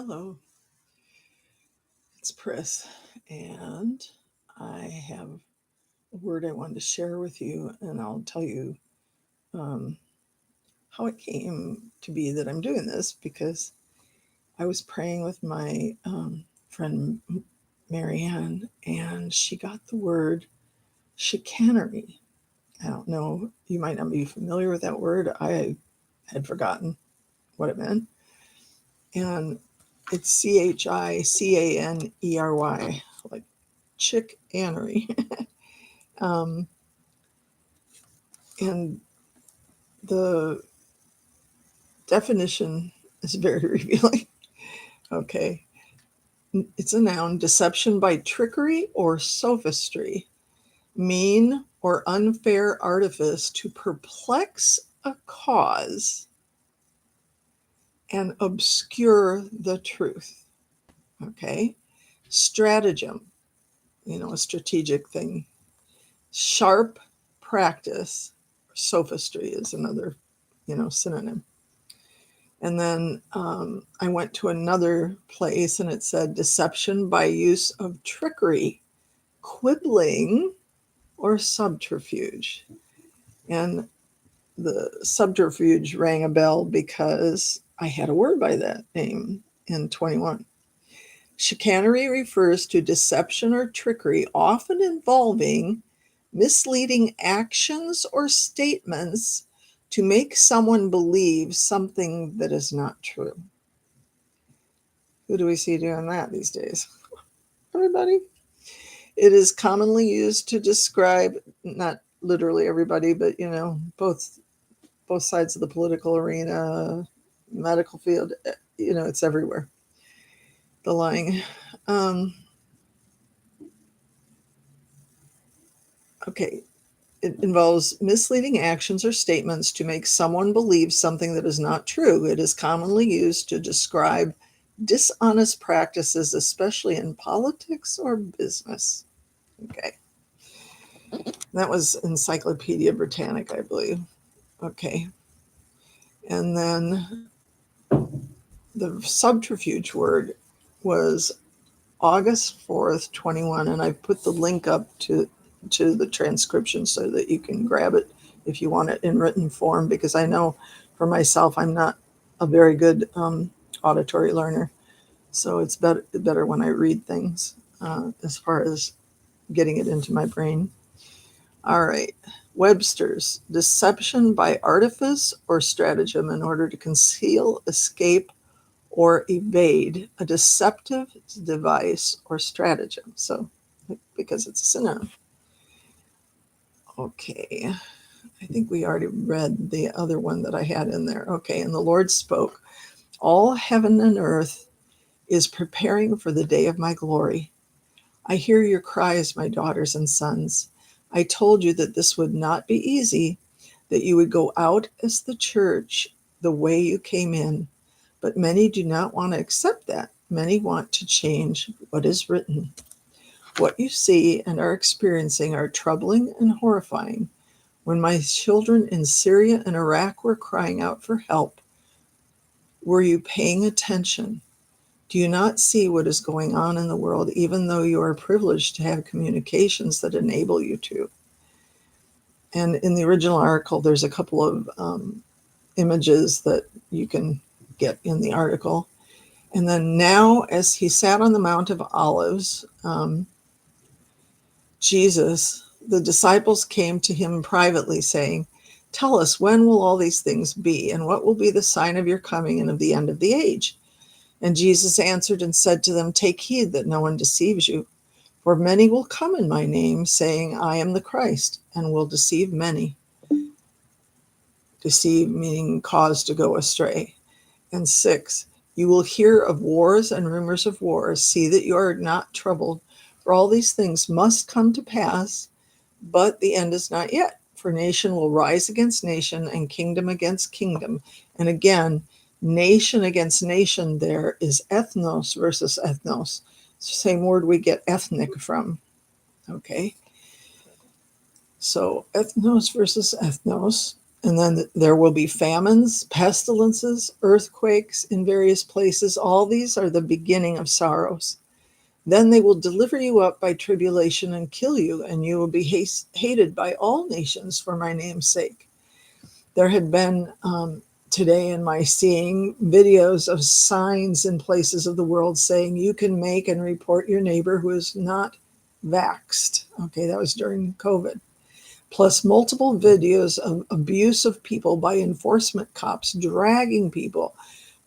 Hello, it's Pris, and I have a word I wanted to share with you, and I'll tell you um, how it came to be that I'm doing this because I was praying with my friend Marianne, and she got the word chicanery. I don't know, you might not be familiar with that word. I had forgotten what it meant. And it's Chicanery, like chicanery. um, and the definition is very revealing. Okay. It's a noun: deception by trickery or sophistry, mean or unfair artifice to perplex a cause and obscure the truth. Okay. Stratagem, a strategic thing. Sharp practice, sophistry is another, synonym. And then I went to another place and it said deception by use of trickery, quibbling, or subterfuge. And the subterfuge rang a bell because I had a word by that name in 21. Chicanery refers to deception or trickery, often involving misleading actions or statements to make someone believe something that is not true. Who do we see doing that these days? Everybody. It is commonly used to describe, not literally everybody, but both sides of the political arena, medical field. It's everywhere. The lying. Okay. It involves misleading actions or statements to make someone believe something that is not true. It is commonly used to describe dishonest practices, especially in politics or business. Okay. That was Encyclopedia Britannica, I believe. Okay. And then the subterfuge word was August 4th, 21. And I put the link up to the transcription so that you can grab it if you want it in written form, because I know for myself, I'm not a very good auditory learner. So it's better when I read things as far as getting it into my brain. All right. Webster's: deception by artifice or stratagem in order to conceal, escape, or evade, a deceptive device or stratagem. So, because it's a synonym. Okay. I think we already read the other one that I had in there. Okay. And the Lord spoke, all heaven and earth is preparing for the day of my glory. I hear your cries, my daughters and sons. I told you that this would not be easy, that you would go out as the church the way you came in. But many do not want to accept that. Many want to change what is written. What you see and are experiencing are troubling and horrifying. When my children in Syria and Iraq were crying out for help, were you paying attention? Do you not see what is going on in the world, even though you are privileged to have communications that enable you to? And in the original article, there's a couple of images that you can get in the article. And then now, as he sat on the Mount of Olives, Jesus, the disciples came to him privately, saying, tell us, when will all these things be? And what will be the sign of your coming and of the end of the age? And Jesus answered and said to them, take heed that no one deceives you. For many will come in my name, saying, I am the Christ, and will deceive many. Deceive meaning cause to go astray. And 6, you will hear of wars and rumors of wars. See that you are not troubled, for all these things must come to pass, but the end is not yet. For nation will rise against nation and kingdom against kingdom. And again, nation against nation, there is ethnos versus ethnos. It's the same word we get ethnic from. Okay. So ethnos versus ethnos. And then there will be famines, pestilences, earthquakes in various places. All these are the beginning of sorrows. Then they will deliver you up by tribulation and kill you, and you will be hated by all nations for my name's sake. There had been today in my seeing videos of signs in places of the world saying you can make and report your neighbor who is not vaxxed. Okay, that was during COVID. Plus multiple videos of abuse of people by enforcement cops dragging people.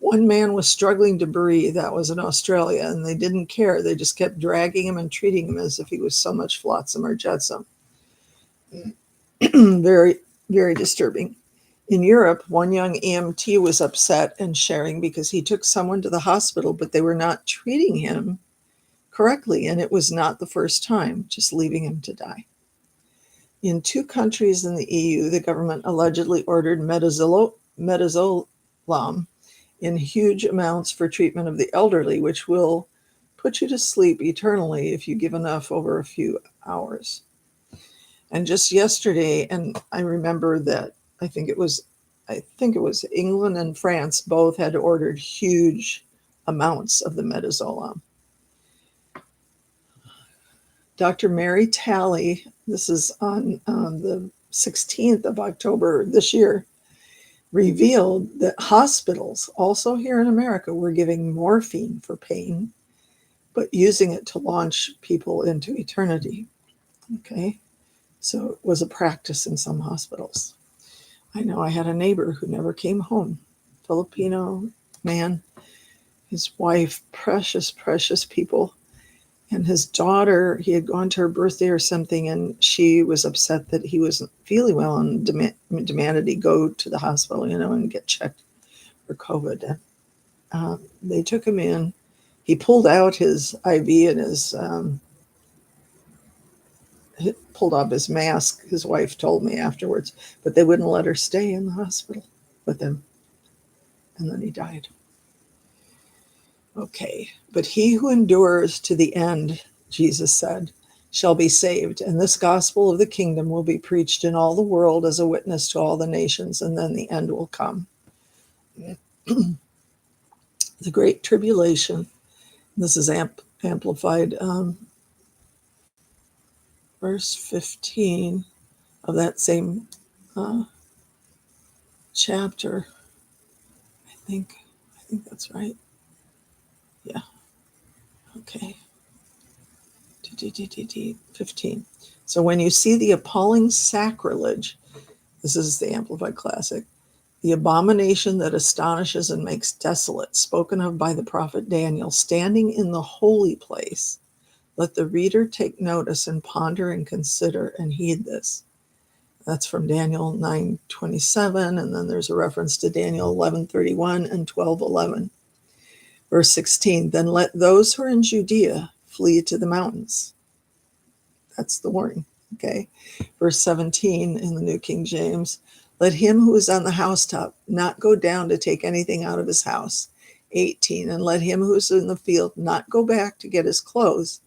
One man was struggling to breathe. That was in Australia, and they didn't care. They just kept dragging him and treating him as if he was so much flotsam or jetsam. Very, very disturbing. In Europe, one young EMT was upset and sharing because he took someone to the hospital, but they were not treating him correctly, and it was not the first time, just leaving him to die. In 2 countries in the EU, the government allegedly ordered midazolam in huge amounts for treatment of the elderly, which will put you to sleep eternally if you give enough over a few hours. And just yesterday, and I remember that I think it was England and France both had ordered huge amounts of the midazolam. Dr. Mary Talley, this is on the 16th of October this year, revealed that hospitals, also here in America, were giving morphine for pain, but using it to launch people into eternity. Okay, so it was a practice in some hospitals. I know I had a neighbor who never came home, Filipino man, his wife, precious, precious people. And his daughter, he had gone to her birthday or something, and she was upset that he wasn't feeling well and demanded he go to the hospital, and get checked for COVID. And they took him in. He pulled out his IV and pulled off his mask, his wife told me afterwards, but they wouldn't let her stay in the hospital with him. And then he died. Okay, but he who endures to the end, Jesus said, shall be saved. And this gospel of the kingdom will be preached in all the world as a witness to all the nations, and then the end will come. The Great Tribulation, this is amplified, verse 15 of that same chapter. I think that's right. Yeah. Okay. 15. So when you see the appalling sacrilege, this is the Amplified Classic, the abomination that astonishes and makes desolate, spoken of by the prophet Daniel, standing in the holy place, let the reader take notice and ponder and consider and heed this. That's from Daniel 9:27, and then there's a reference to Daniel 11:31 and 12:11. Verse 16, then let those who are in Judea flee to the mountains. That's the warning, okay? Verse 17 in the New King James, let him who is on the housetop not go down to take anything out of his house. 18, and let him who is in the field not go back to get his clothes.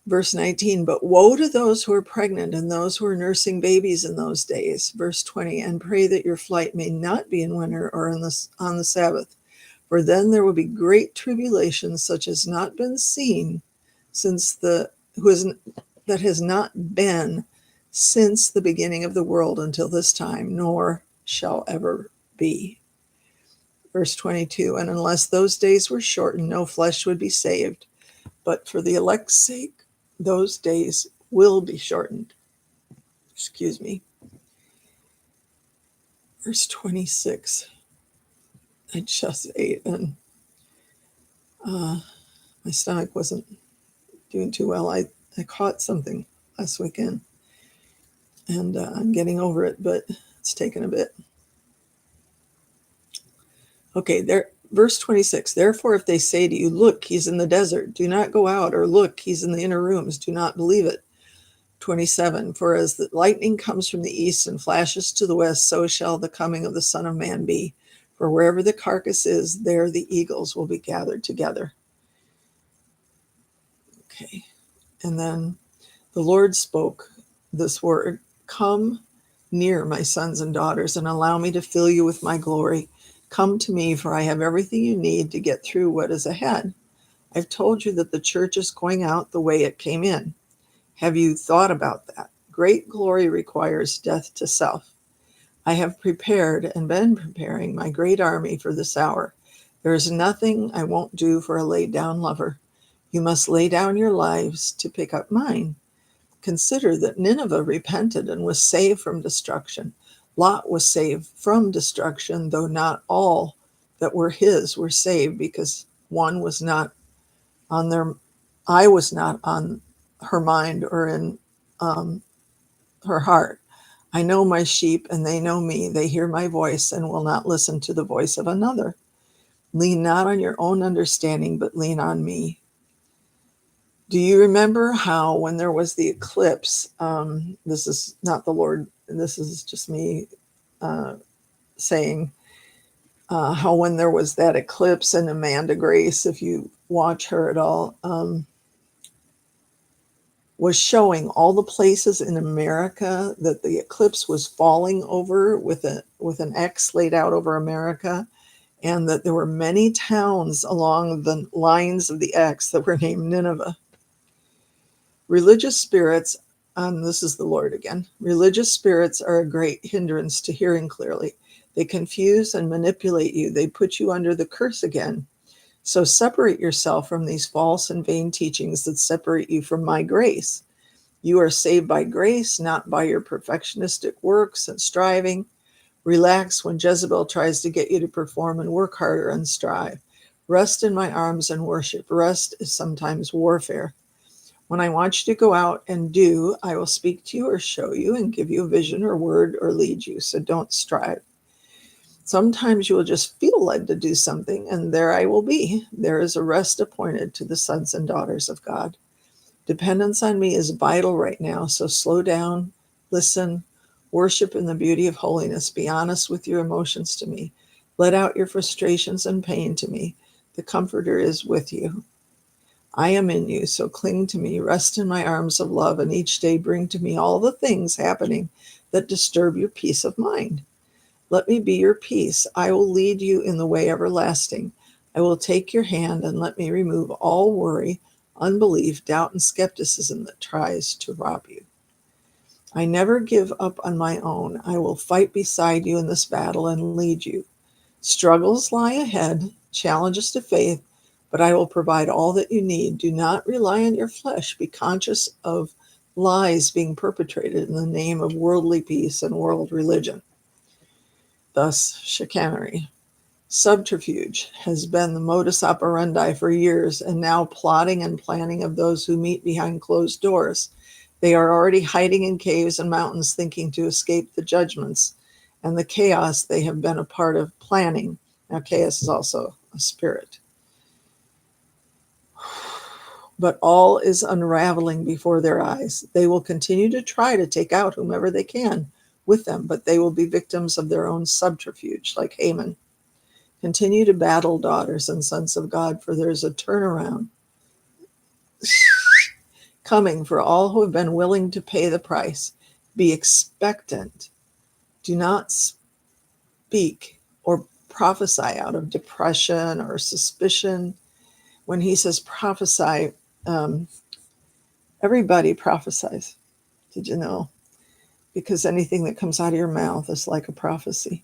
Verse 19, but woe to those who are pregnant and those who are nursing babies in those days. Verse 20, and pray that your flight may not be in winter or on the Sabbath, for then there will be great tribulation such as not been seen that has not been since the beginning of the world until this time, nor shall ever be. Verse 22, and unless those days were shortened, no flesh would be saved, but for the elect's sake, those days will be shortened. Excuse me. Verse 26, I just ate and my stomach wasn't doing too well. I caught something last weekend, and I'm getting over it, but it's taken a bit. Okay, verse 26, therefore if they say to you, look, he's in the desert, do not go out, or look, he's in the inner rooms, do not believe it. 27, for as the lightning comes from the east and flashes to the west, so shall the coming of the Son of Man be. For wherever the carcass is, there the eagles will be gathered together. Okay, and then the Lord spoke this word, come near, my sons and daughters, and allow me to fill you with my glory. Come to me, for I have everything you need to get through what is ahead. I've told you that the church is going out the way it came in. Have you thought about that? Great glory requires death to self. I have prepared and been preparing my great army for this hour. There is nothing I won't do for a laid down lover. You must lay down your lives to pick up mine. Consider that Nineveh repented and was saved from destruction. Lot was saved from destruction, though not all that were his were saved, because one was not on their, I was not on her mind or in her heart. I know my sheep and they know me. They hear my voice and will not listen to the voice of another. Lean not on your own understanding, but lean on me. Do you remember how when there was the eclipse, this is not the Lord, this is just me saying, how when there was that eclipse and Amanda Grace, if you watch her at all, was showing all the places in America that the eclipse was falling over with an X laid out over America, and that there were many towns along the lines of the X that were named Nineveh. Religious spirits, this is the Lord again, religious spirits are a great hindrance to hearing clearly. They confuse and manipulate you. They put you under the curse again. So separate yourself from these false and vain teachings that separate you from my grace. You are saved by grace, not by your perfectionistic works and striving. Relax when Jezebel tries to get you to perform and work harder and strive. Rest in my arms and worship. Rest is sometimes warfare. When I want you to go out and do, I will speak to you or show you and give you a vision or word or lead you. So don't strive. Sometimes you will just feel led to do something, and there I will be. There is a rest appointed to the sons and daughters of God. Dependence on me is vital right now, so slow down, listen, worship in the beauty of holiness. Be honest with your emotions to me. Let out your frustrations and pain to me. The Comforter is with you. I am in you, so cling to me. Rest in my arms of love, and each day bring to me all the things happening that disturb your peace of mind. Let me be your peace. I will lead you in the way everlasting. I will take your hand and let me remove all worry, unbelief, doubt, and skepticism that tries to rob you. I never give up on my own. I will fight beside you in this battle and lead you. Struggles lie ahead, challenges to faith, but I will provide all that you need. Do not rely on your flesh. Be conscious of lies being perpetrated in the name of worldly peace and world religion. Thus, chicanery. Subterfuge has been the modus operandi for years, and now plotting and planning of those who meet behind closed doors. They are already hiding in caves and mountains, thinking to escape the judgments and the chaos they have been a part of planning. Now, chaos is also a spirit. But all is unraveling before their eyes. They will continue to try to take out whomever they can with them, but they will be victims of their own subterfuge, like Haman. Continue to battle, daughters and sons of God, for there is a turnaround coming for all who have been willing to pay the price. Be expectant. Do not speak or prophesy out of depression or suspicion. When he says prophesy, everybody prophesies. Did you know? Because anything that comes out of your mouth is like a prophecy.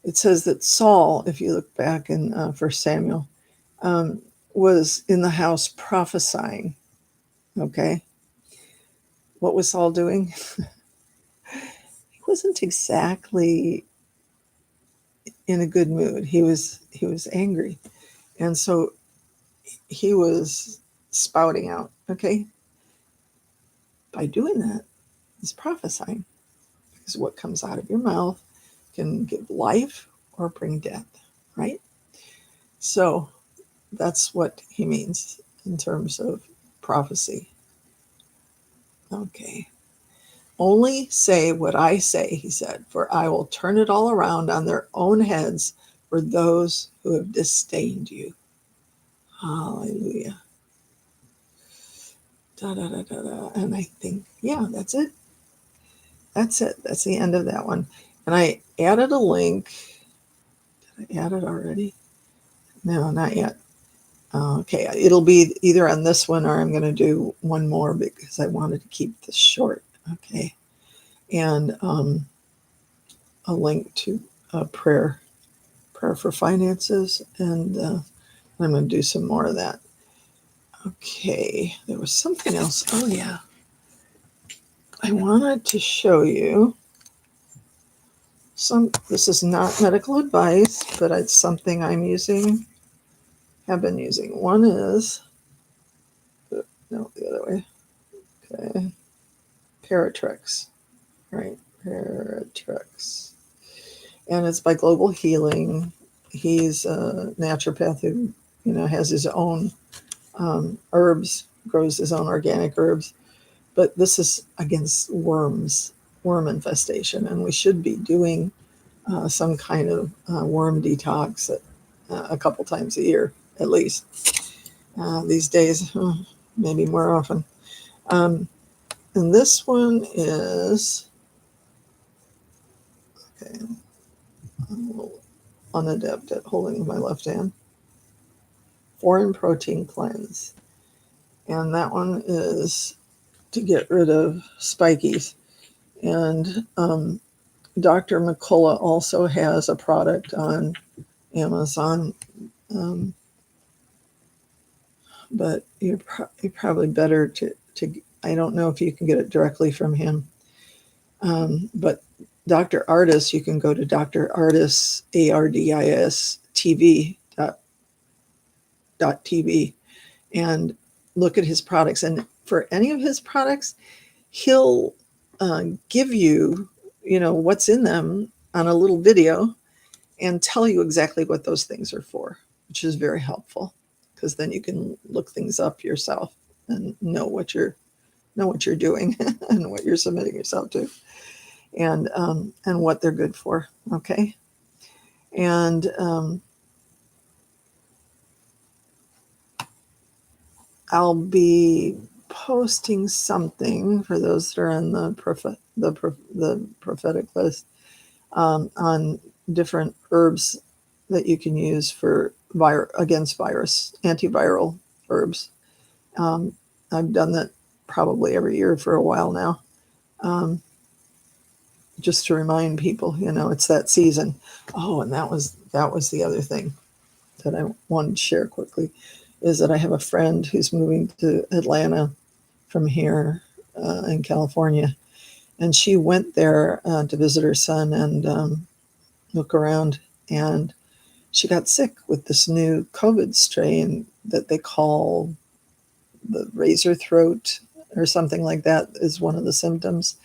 It says that Saul, if you look back in 1 Samuel, was in the house prophesying. Okay. What was Saul doing? He wasn't exactly in a good mood. He was angry. And so he was spouting out. Okay. By doing that, he's prophesying. Because what comes out of your mouth can give life or bring death, right? So that's what he means in terms of prophecy. Okay. Only say what I say, he said, for I will turn it all around on their own heads for those who have disdained you. Hallelujah. Da, da, da, da, da. And I think, yeah, that's it. that's it. That's the end of that one. And I added a link. Did I add it already? No, not yet. Okay, it'll be either on this one or I'm going to do one more because I wanted to keep this short. Okay, and a link to a prayer for finances, and I'm going to do some more of that. Okay, there was something else. Oh yeah, I wanted to show you some. This is not medical advice, but it's something I'm using. Have been using. One is no, the other way. Okay, Paratrex, right? Paratrex, and it's by Global Healing. He's a naturopath who, has his own herbs, grows his own organic herbs. But this is against worm infestation, and we should be doing some kind of worm detox a couple times a year at least. These days, maybe more often. And this one is, okay, I'm a little unadept at holding with my left hand. Foreign protein cleanse. And that one is to get rid of spikies. And Dr. McCullough also has a product on Amazon, but you're probably better to. I don't know if you can get it directly from him, but Dr. Ardis, you can go to Dr. Ardis, ARDIS TV .tv, and look at his products. And for any of his products, he'll give you, what's in them on a little video and tell you exactly what those things are for, which is very helpful because then you can look things up yourself and know what you're doing and what you're submitting yourself to, and what they're good for. Okay, and I'll be posting something for those that are on the prophetic list on different herbs that you can use for against virus, antiviral herbs. I've done that probably every year for a while now, just to remind people, it's that season. Oh, and that was the other thing that I wanted to share quickly, is that I have a friend who's moving to Atlanta from here in California, and she went there to visit her son and look around, and she got sick with this new COVID strain that they call the razor throat or something like that is one of the symptoms.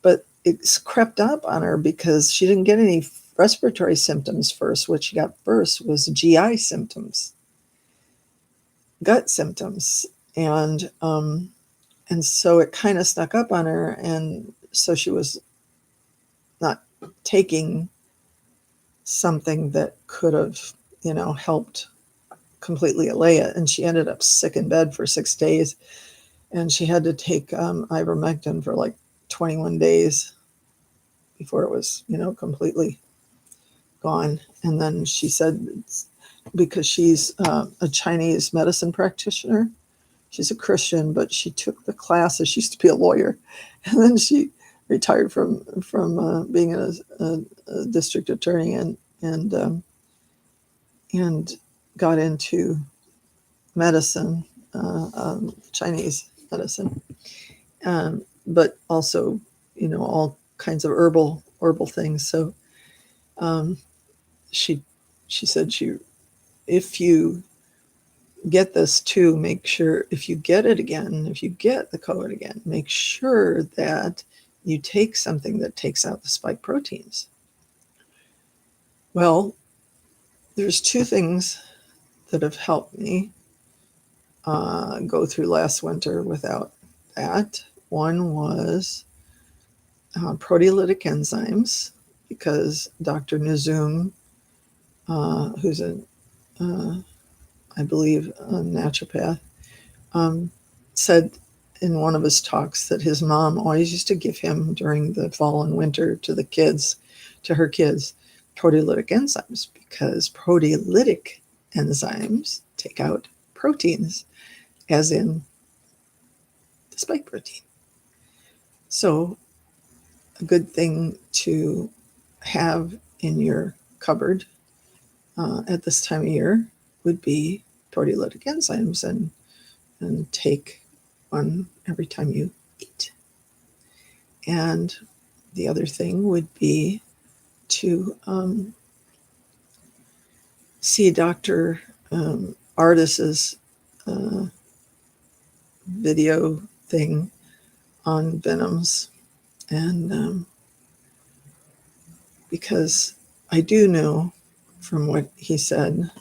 But it's crept up on her because she didn't get any respiratory symptoms first. What she got first was GI symptoms, gut symptoms, and so it kind of snuck up on her, and so she was not taking something that could have, helped completely allay it. And she ended up sick in bed for 6 days, and she had to take ivermectin for like 21 days before it was, completely gone. And then she said, because she's a Chinese medicine practitioner, she's a Christian, but she took the classes. She used to be a lawyer, and then she retired from being a district attorney and got into medicine, Chinese medicine, but also, all kinds of herbal things. So she said, if you get this too, make sure if you get it again, if you get the COVID again, make sure that you take something that takes out the spike proteins. Well, there's 2 things that have helped me go through last winter without that. One was proteolytic enzymes, because Dr. Nuzum, who's I believe, a naturopath, said in one of his talks that his mom always used to give him during the fall and winter to the kids, to her kids, proteolytic enzymes, because proteolytic enzymes take out proteins, as in the spike protein. So a good thing to have in your cupboard at this time of year would be proteolytic enzymes, and take one every time you eat. And the other thing would be to see Dr. Artis's video thing on venoms. And because I do know from what he said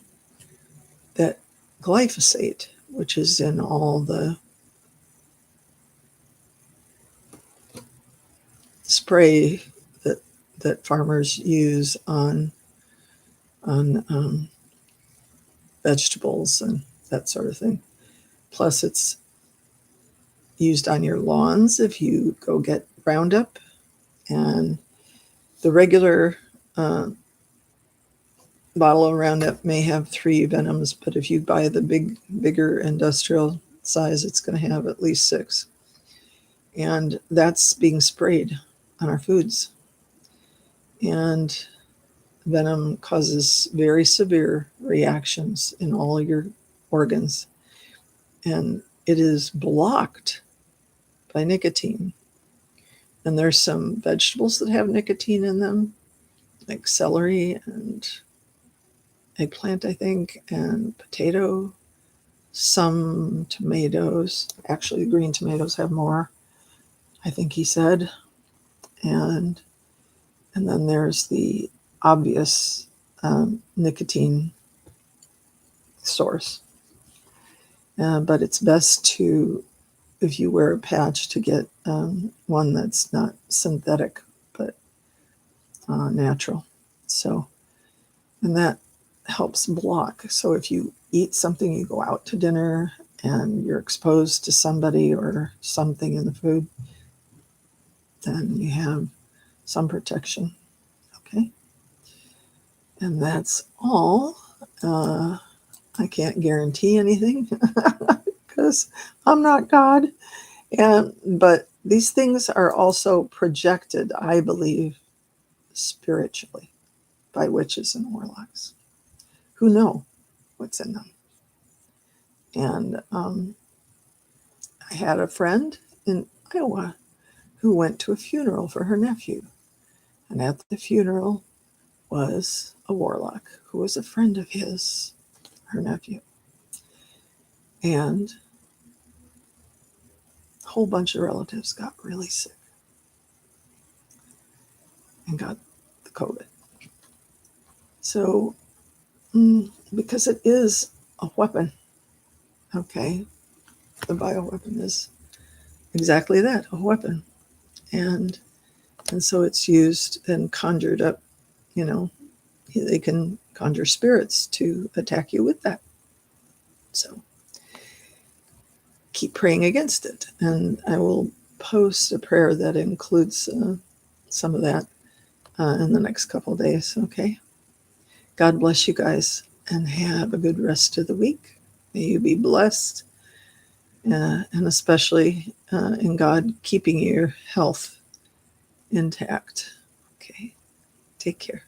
that glyphosate, which is in all the spray that farmers use on vegetables and that sort of thing. Plus, it's used on your lawns if you go get Roundup. And the regular bottle of Roundup may have 3 venoms, but if you buy the bigger industrial size, it's going to have at least 6. And that's being sprayed on our foods. And venom causes very severe reactions in all your organs. And it is blocked by nicotine. And there's some vegetables that have nicotine in them, like celery and eggplant, I think, and potato, some tomatoes. Actually, green tomatoes have more, I think he said. And then there's the obvious nicotine source. But it's best to, if you wear a patch, to get one that's not synthetic, but natural. So, and that helps block. So if you eat something, you go out to dinner and you're exposed to somebody or something in the food, then you have some protection. Okay. And that's all. I can't guarantee anything because I'm not God. But these things are also projected, I believe, spiritually by witches and warlocks who know what's in them. And I had a friend in Iowa who went to a funeral for her nephew. And at the funeral was a warlock who was a friend of his, her nephew. And a whole bunch of relatives got really sick and got the COVID. So, because it is a weapon, okay, the bioweapon is exactly that, a weapon. And so it's used and conjured up, they can conjure spirits to attack you with that. So keep praying against it. And I will post a prayer that includes some of that in the next couple of days, okay? God bless you guys and have a good rest of the week. May you be blessed, and especially in God keeping your health intact. Okay, take care.